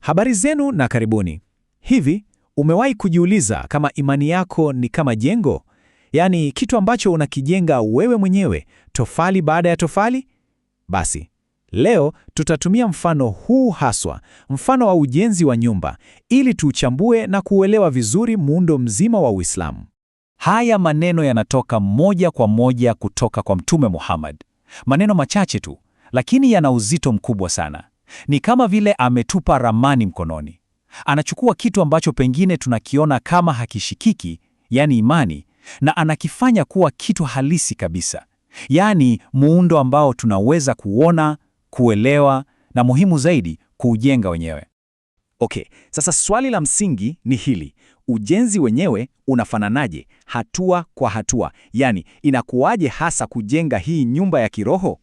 Habari zenu na karibuni. Hivi, umewahi kujiuliza kama imani yako ni kama jengo? Yaani kitu ambacho unakijenga wewe mwenyewe, tofali baada ya tofali? Basi, leo tutatumia mfano huu haswa, mfano wa ujenzi wa nyumba, ili tuuchambue na kuuelewa vizuri muundo mzima wa Uislamu. Haya maneno yanatoka moja kwa moja kutoka kwa Mtume Muhammad. Maneno machache tu, lakini yana uzito mkubwa sana. Ni kama vile ametupa ramani mkononi. Anachukua kitu ambacho pengine tunakiona kama hakishikiki, yani imani, na anakifanya kuwa kitu halisi kabisa. Yani muundo ambao tunaweza kuona, kuelewa, na muhimu zaidi, kuujenga wenyewe. Okay, sasa swali la msingi ni hili. Ujenzi wenyewe unafananaje hatua kwa hatua? Yaani, inakuwaje hasa kujenga hii nyumba ya kiroho?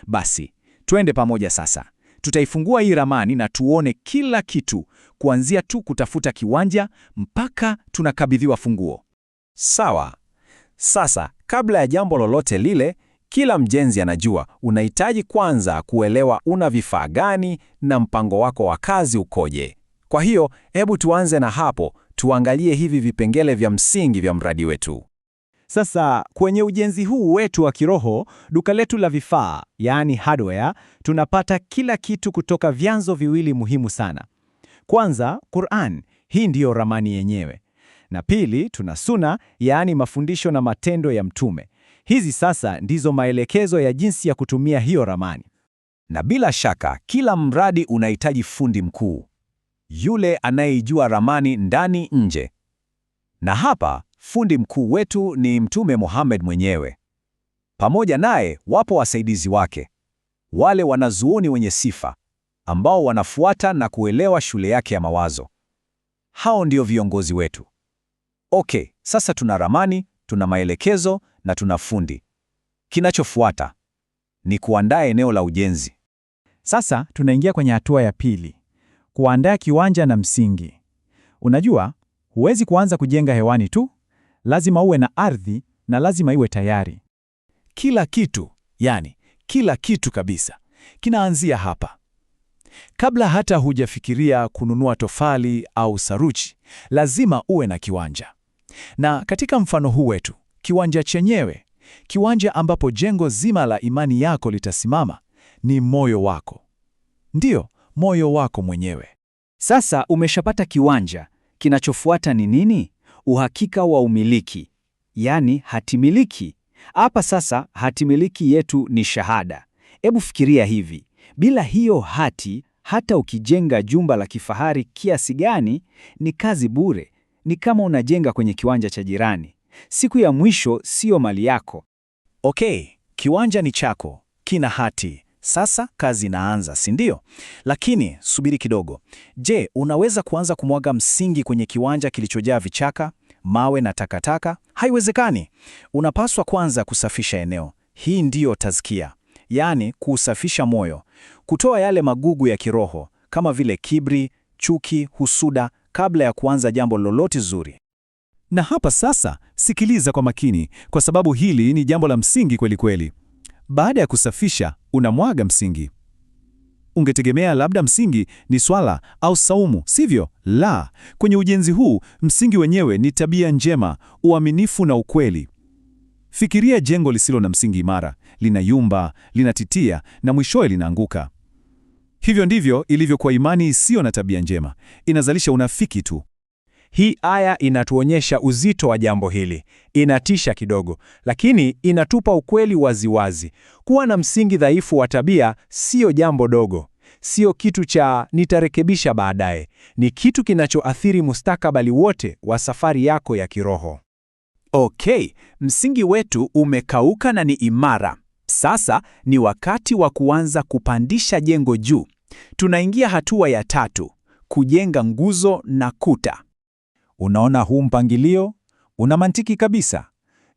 Basi, twende pamoja sasa. Tutaifungua hii ramani na tuone kila kitu, kuanzia tu kutafuta kiwanja mpaka tunakabidhiwa funguo. Sawa. Sasa, kabla ya jambo lolote lile, kila mjenzi anajua unahitaji kwanza kuelewa una vifaa gani na mpango wako wa kazi ukoje. Kwa hiyo, hebu tuanze na hapo, tuangalie hivi vipengele vya msingi vya mradi wetu. Sasa kwenye ujenzi huu wetu wa kiroho, duka letu la vifaa, yaani hardware, tunapata kila kitu kutoka vyanzo viwili muhimu sana. Kwanza, Qur'an, hii ndiyo ramani yenyewe. Na pili, tuna Sunna, yaani mafundisho na matendo ya Mtume. Hizi sasa ndizo maelekezo ya jinsi ya kutumia hiyo ramani. Na bila shaka, kila mradi unahitaji fundi mkuu, yule anayejua ramani ndani nje. Na hapa fundi mkuu wetu ni Mtume Muhammad mwenyewe. Pamoja naye wapo wasaidizi wake, wale wanazuoni wenye sifa, ambao wanafuata na kuelewa shule yake ya mawazo. Hao ndio viongozi wetu. Okay, sasa tuna ramani, tuna maelekezo na tuna fundi. Kinachofuata ni kuandaa eneo la ujenzi. Sasa tunaingia kwenye hatua ya pili, kuandaa kiwanja na msingi. Unajua, huwezi kuanza kujenga hewani tu. Lazima uwe na ardhi na lazima iwe tayari. Kila kitu, yani kila kitu kabisa, kinaanzia hapa. Kabla hata hujafikiria kununua tofali au saruji, lazima uwe na kiwanja. Na katika mfano huu wetu, kiwanja chenyewe, kiwanja ambapo jengo zima la imani yako litasimama, ni moyo wako. Ndiyo, moyo wako mwenyewe. Sasa umeshapata kiwanja, kinachofuata ni nini? Uhakika wa umiliki, yani hatimiliki. Hapa sasa hatimiliki yetu ni shahada. Hebu fikiria hivi, bila hiyo hati, hata ukijenga jumba la kifahari kiasi gani, ni kazi bure. Ni kama unajenga kwenye kiwanja cha jirani. Siku ya mwisho sio mali yako. Okay, kiwanja ni chako, kina hati. Sasa kazi inaanza, si ndio? Lakini subiri kidogo. Je, unaweza kuanza kumwaga msingi kwenye kiwanja kilichojaa vichaka, mawe na takataka? Haiwezekani. Unapaswa kwanza kusafisha eneo. Hii ndiyo tazkia, yaani kusafisha moyo, kutoa yale magugu ya kiroho kama vile kiburi, chuki, husuda, kabla ya kuanza jambo lolote zuri. Na hapa sasa, sikiliza kwa makini, kwa sababu hili ni jambo la msingi kweli kweli. Baada ya kusafisha, unamwaga msingi. Ungetegemea labda msingi ni swala au saumu, sivyo? La, kwenye ujenzi huu, msingi wenyewe ni tabia njema, uaminifu na ukweli. Fikiria jengo lisilo na msingi imara, linayumba, linatitia na mwishowe linaanguka. Hivyo ndivyo ilivyo kwa imani isiyo na tabia njema, inazalisha unafiki tu. Hii aya inatuonyesha uzito wa jambo hili. Inatisha kidogo, lakini inatupa ukweli waziwazi. Kuwa na msingi dhaifu wa tabia sio jambo dogo. Sio kitu cha nitarekebisha baadaye. Ni kitu kinachoathiri mustakabali wote wa safari yako ya kiroho. Okay, msingi wetu umekauka na ni imara. Sasa ni wakati wa kuanza kupandisha jengo juu. Tunaingia hatua ya tatu, kujenga nguzo na kuta. Unaona huu mpangilio? Una mantiki kabisa.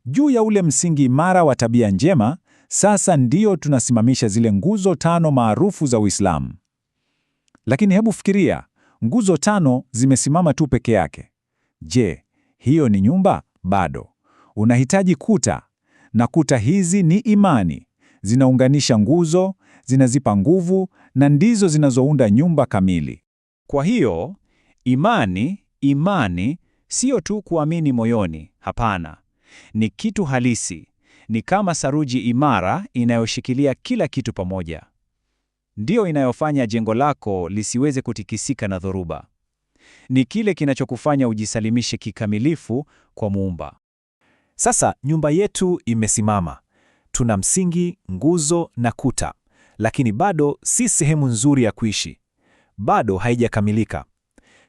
Juu ya ule msingi imara wa tabia njema, sasa ndio tunasimamisha zile nguzo 5 maarufu za Uislamu. Lakini hebu fikiria, nguzo 5 zimesimama tu peke yake. Je, hiyo ni nyumba? Bado. Unahitaji kuta. Na kuta hizi ni imani. Zinaunganisha nguzo, zinazipa nguvu na ndizo zinazounda nyumba kamili. Kwa hiyo, imani sio tu kuamini moyoni, hapana. Ni kitu halisi. Ni kama saruji imara inayoshikilia kila kitu pamoja. Ndiyo inayofanya jengo lako lisiweze kutikisika na dhoruba. Ni kile kinachokufanya ujisalimishe kikamilifu kwa Muumba. Sasa nyumba yetu imesimama. Tuna msingi, nguzo na kuta, lakini bado si sehemu nzuri ya kuishi. Bado haijakamilika.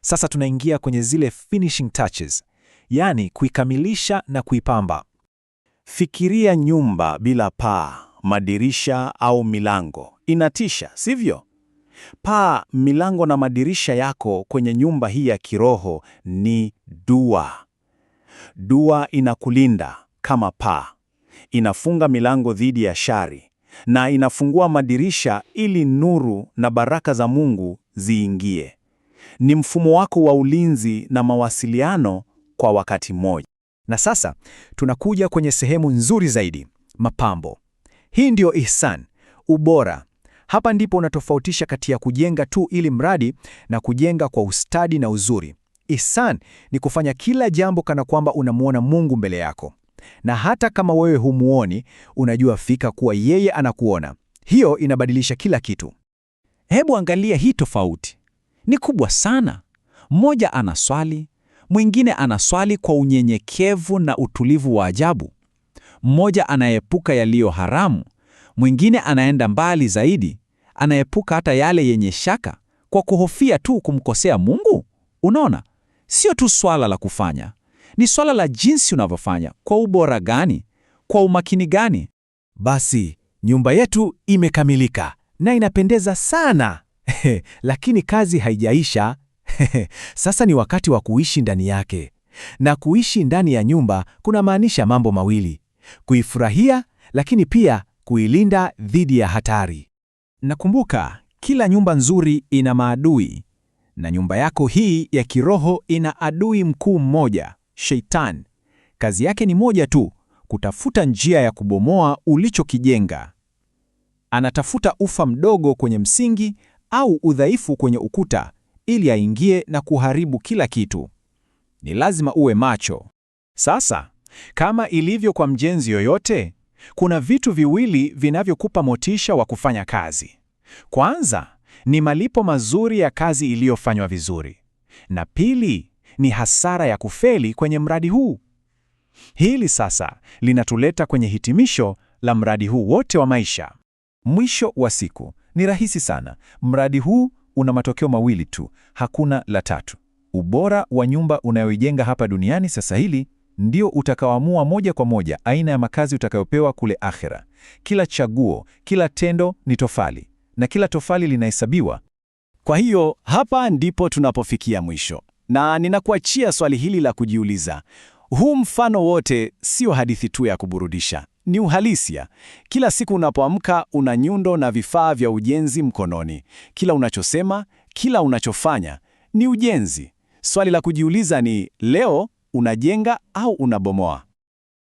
Sasa tunaingia kwenye zile finishing touches, yaani kuikamilisha na kuipamba. Fikiria nyumba bila paa, madirisha au milango. Inatisha, sivyo? Paa, milango na madirisha yako kwenye nyumba hii ya kiroho ni dua. Dua inakulinda kama paa. Inafunga milango dhidi ya shari na inafungua madirisha ili nuru na baraka za Mungu ziingie. Ni mfumo wako wa ulinzi na mawasiliano kwa wakati mmoja. Na sasa tunakuja kwenye sehemu nzuri zaidi, mapambo. Hii ndio ihsan, ubora. Hapa ndipo unatofautisha kati ya kujenga tu ili mradi na kujenga kwa ustadi na uzuri. Ihsan ni kufanya kila jambo kana kwamba unamuona Mungu mbele yako. Na hata kama wewe humuoni, unajua fika kuwa yeye anakuona. Hiyo inabadilisha kila kitu. Hebu angalia hii tofauti. Ni kubwa sana. Mmoja anaswali, mwingine anaswali kwa unyenyekevu na utulivu wa ajabu. Mmoja anaepuka yaliyo haramu, mwingine anaenda mbali zaidi, anaepuka hata yale yenye shaka kwa kuhofia tu kumkosea Mungu. Unaona? Sio tu swala la kufanya, ni swala la jinsi unavyofanya, kwa ubora gani, kwa umakini gani. Basi, nyumba yetu imekamilika na inapendeza sana. Lakini kazi haijaisha. Sasa ni wakati wa kuishi ndani yake. Na kuishi ndani ya nyumba kunamaanisha mambo mawili: kuifurahia, lakini pia kuilinda dhidi ya hatari. Nakumbuka, kila nyumba nzuri ina maadui, na nyumba yako hii ya kiroho ina adui mkuu mmoja, Shetani. Kazi yake ni moja tu, kutafuta njia ya kubomoa ulichokijenga. Anatafuta ufa mdogo kwenye msingi au udhaifu kwenye ukuta ili aingie na kuharibu kila kitu. Ni lazima uwe macho. Sasa, kama ilivyo kwa mjenzi yoyote, kuna vitu viwili vinavyokupa motisha wa kufanya kazi. Kwanza, ni malipo mazuri ya kazi iliyofanywa vizuri. Na pili, ni hasara ya kufeli kwenye mradi huu. Hili sasa linatuleta kwenye hitimisho la mradi huu wote wa maisha. Mwisho wa siku, ni rahisi sana. Mradi huu una matokeo mawili tu, hakuna la tatu. Ubora wa nyumba unayoijenga hapa duniani sasa hili ndio utakaoamua moja kwa moja aina ya makazi utakayopewa kule akhera. Kila chaguo, kila tendo ni tofali, na kila tofali linahesabiwa. Kwa hiyo, hapa ndipo tunapofikia mwisho. Na ninakuachia swali hili la kujiuliza. Huu mfano wote sio hadithi tu ya kuburudisha, ni uhalisia. Kila siku unapoamka una nyundo na vifaa vya ujenzi mkononi. Kila unachosema, kila unachofanya ni ujenzi. Swali la kujiuliza ni leo unajenga au unabomoa?